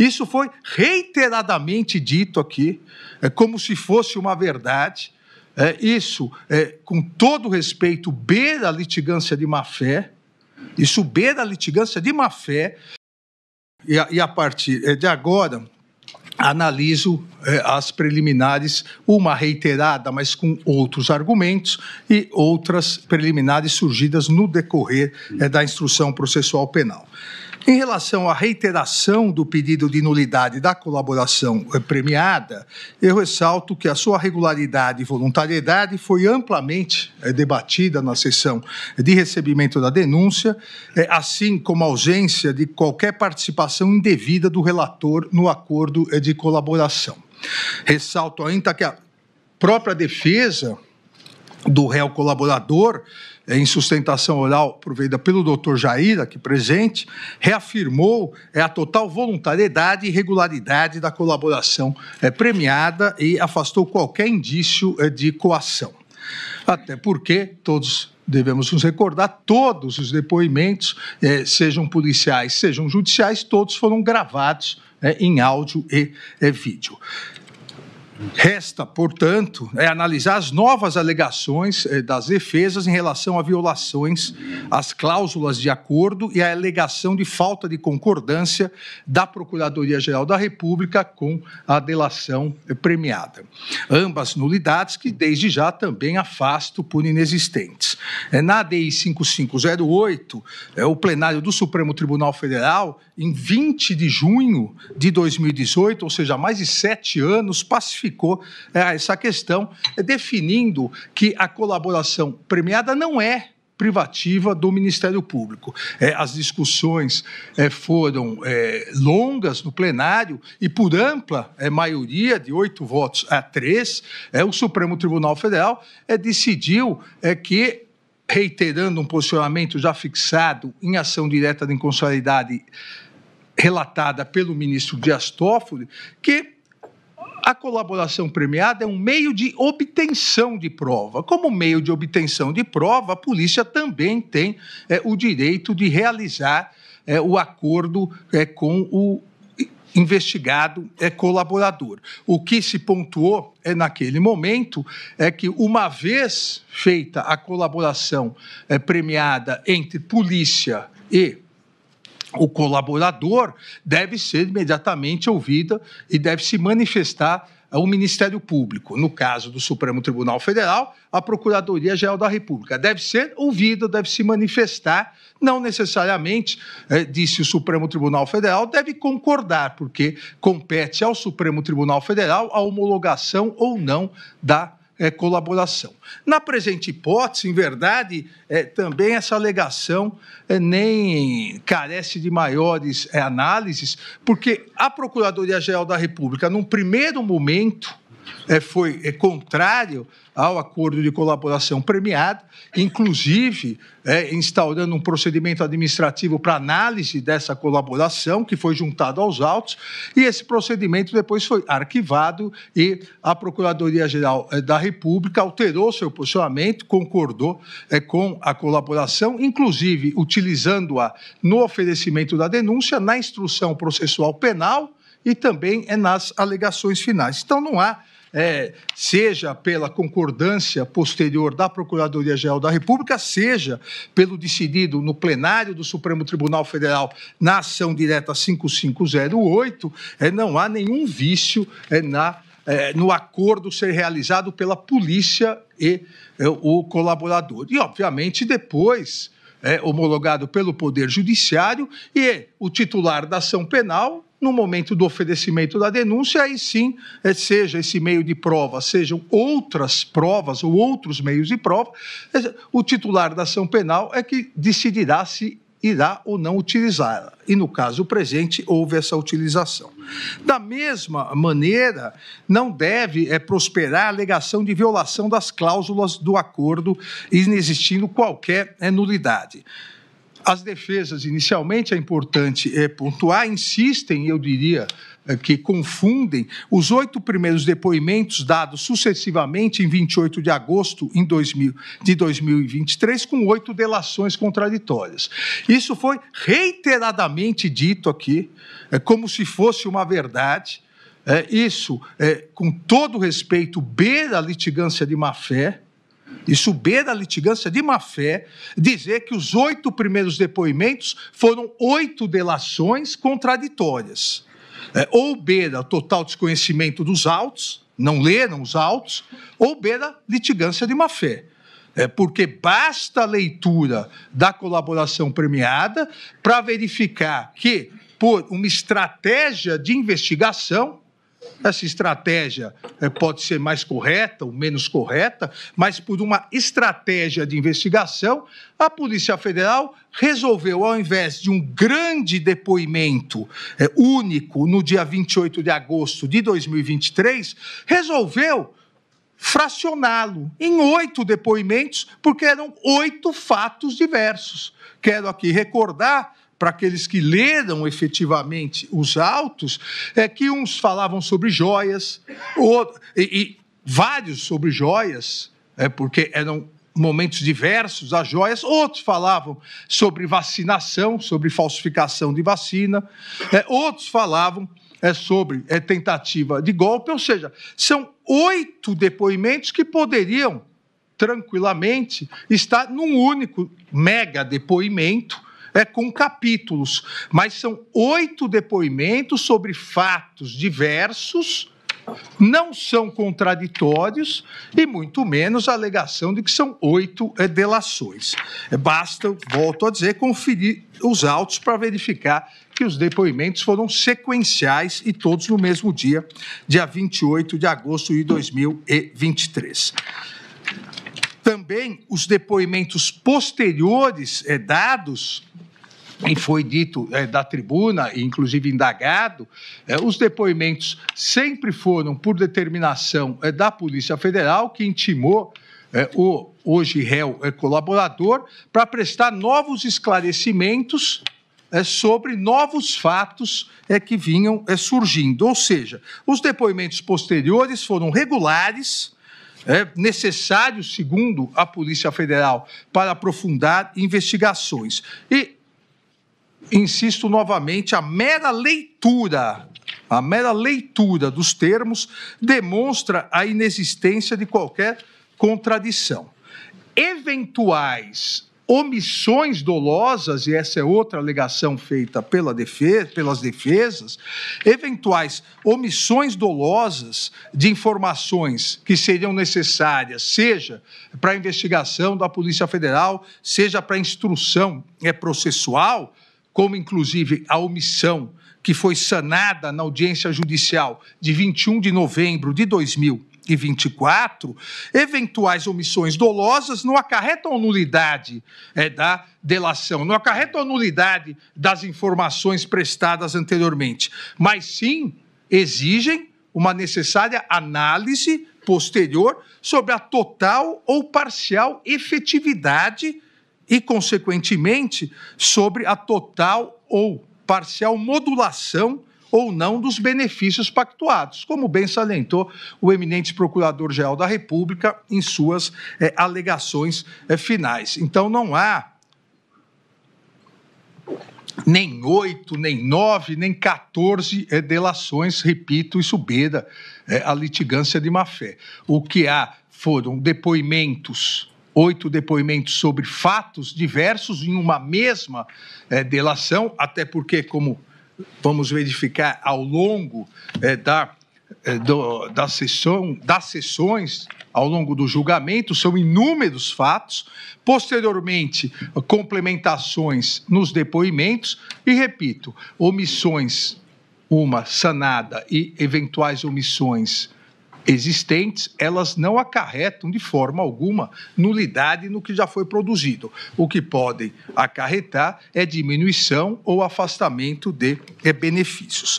Isso foi reiteradamente dito aqui, como se fosse uma verdade. Isso, com todo respeito, beira a litigância de má-fé. Isso beira a litigância de má-fé. E a partir de agora, analiso as preliminares, uma reiterada, mas com outros argumentos, e outras preliminares surgidas no decorrer da instrução processual penal. Em relação à reiteração do pedido de nulidade da colaboração premiada, eu ressalto que a sua regularidade e voluntariedade foi amplamente debatida na sessão de recebimento da denúncia, assim como a ausência de qualquer participação indevida do relator no acordo de colaboração. Ressalto ainda que a própria defesa do réu colaborador, em sustentação oral provida pelo doutor Jair, aqui presente, reafirmou a total voluntariedade e regularidade da colaboração premiada e afastou qualquer indício de coação. Até porque, todos devemos nos recordar, todos os depoimentos, sejam policiais, sejam judiciais, todos foram gravados em áudio e vídeo. Resta, portanto, analisar as novas alegações das defesas em relação a violações às cláusulas de acordo e a alegação de falta de concordância da Procuradoria-Geral da República com a delação premiada. Ambas nulidades que, desde já, também afasto por inexistentes. Na ADI 5508, o plenário do Supremo Tribunal Federal, em 20 de junho de 2018, ou seja, há mais de 7 anos, pacificou essa questão, definindo que a colaboração premiada não é privativa do Ministério Público. As discussões foram longas no plenário e, por ampla maioria, de 8 votos a 3, o Supremo Tribunal Federal decidiu que, reiterando um posicionamento já fixado em ação direta de inconstitucionalidade relatada pelo ministro Dias Toffoli, que a colaboração premiada é um meio de obtenção de prova. Como meio de obtenção de prova, a polícia também tem o direito de realizar o acordo com o investigado colaborador. O que se pontuou naquele momento é que, uma vez feita a colaboração premiada entre polícia e o colaborador, deve ser imediatamente ouvida e deve se manifestar o Ministério Público. No caso do Supremo Tribunal Federal, a Procuradoria-Geral da República. Deve ser ouvida, deve se manifestar, não necessariamente, disse o Supremo Tribunal Federal, deve concordar, porque compete ao Supremo Tribunal Federal a homologação ou não da colaboração. Na presente hipótese, em verdade, também essa alegação nem carece de maiores análises, porque a Procuradoria-Geral da República, num primeiro momento, foi contrário ao acordo de colaboração premiada, inclusive instaurando um procedimento administrativo para análise dessa colaboração, que foi juntado aos autos, e esse procedimento depois foi arquivado e a Procuradoria-Geral da República alterou seu posicionamento, concordou com a colaboração, inclusive utilizando-a no oferecimento da denúncia, na instrução processual penal e também nas alegações finais. Então, não há seja pela concordância posterior da Procuradoria-Geral da República, seja pelo decidido no plenário do Supremo Tribunal Federal na ação direta 5508, não há nenhum vício no acordo ser realizado pela polícia e o colaborador. E, obviamente, depois homologado pelo Poder Judiciário e o titular da ação penal, no momento do oferecimento da denúncia, aí sim, seja esse meio de prova, sejam outras provas ou outros meios de prova, o titular da ação penal é que decidirá se irá ou não utilizá-la. E, no caso presente, houve essa utilização. Da mesma maneira, não deve prosperar a alegação de violação das cláusulas do acordo, inexistindo qualquer nulidade. As defesas, inicialmente, é importante pontuar, insistem, eu diria, que confundem os 8 primeiros depoimentos dados sucessivamente em 28 de agosto de 2023 com 8 delações contraditórias. Isso foi reiteradamente dito aqui, como se fosse uma verdade. Isso, com todo respeito, beira a litigância de má-fé. Isso beira a litigância de má-fé, dizer que os 8 primeiros depoimentos foram 8 delações contraditórias. Ou beira total desconhecimento dos autos, não leram os autos, ou beira litigância de má-fé. Porque basta a leitura da colaboração premiada para verificar que, por uma estratégia de investigação, essa estratégia pode ser mais correta ou menos correta, mas por uma estratégia de investigação, a Polícia Federal resolveu, ao invés de um grande depoimento único no dia 28 de agosto de 2023, resolveu fracioná-lo em 8 depoimentos, porque eram 8 fatos diversos. Quero aqui recordar, para aqueles que leram efetivamente os autos, que uns falavam sobre joias, e vários sobre joias, porque eram momentos diversos as joias, outros falavam sobre vacinação, sobre falsificação de vacina, outros falavam sobre tentativa de golpe, ou seja, são 8 depoimentos que poderiam tranquilamente estar num único mega depoimento, com capítulos, mas são 8 depoimentos sobre fatos diversos, não são contraditórios e muito menos a alegação de que são 8 delações. Basta, volto a dizer, conferir os autos para verificar que os depoimentos foram sequenciais e todos no mesmo dia, dia 28 de agosto de 2023. Também os depoimentos posteriores dados, e foi dito da tribuna, inclusive indagado, os depoimentos sempre foram por determinação da Polícia Federal, que intimou o hoje réu colaborador para prestar novos esclarecimentos sobre novos fatos que vinham surgindo. Ou seja, os depoimentos posteriores foram regulares, necessários, segundo a Polícia Federal, para aprofundar investigações. E insisto novamente, a mera leitura dos termos demonstra a inexistência de qualquer contradição. Eventuais omissões dolosas, e essa é outra alegação feita pelas defesas, eventuais omissões dolosas de informações que seriam necessárias, seja para a investigação da Polícia Federal, seja para a instrução processual, como inclusive a omissão que foi sanada na audiência judicial de 21 de novembro de 2024, eventuais omissões dolosas não acarretam a nulidade da delação, não acarretam a nulidade das informações prestadas anteriormente, mas sim exigem uma necessária análise posterior sobre a total ou parcial efetividade e, consequentemente, sobre a total ou parcial modulação ou não dos benefícios pactuados, como bem salientou o eminente Procurador-Geral da República em suas alegações finais. Então, não há nem 8, nem 9, nem 14 delações, repito, isso beira a litigância de má-fé. O que há foram depoimentos, 8 depoimentos sobre fatos diversos em uma mesma delação, até porque, como vamos verificar ao longo das sessões, ao longo do julgamento, são inúmeros fatos, posteriormente, complementações nos depoimentos e, repito, omissões, uma sanada e eventuais omissões existentes, elas não acarretam de forma alguma nulidade no que já foi produzido. O que podem acarretar é diminuição ou afastamento de benefícios.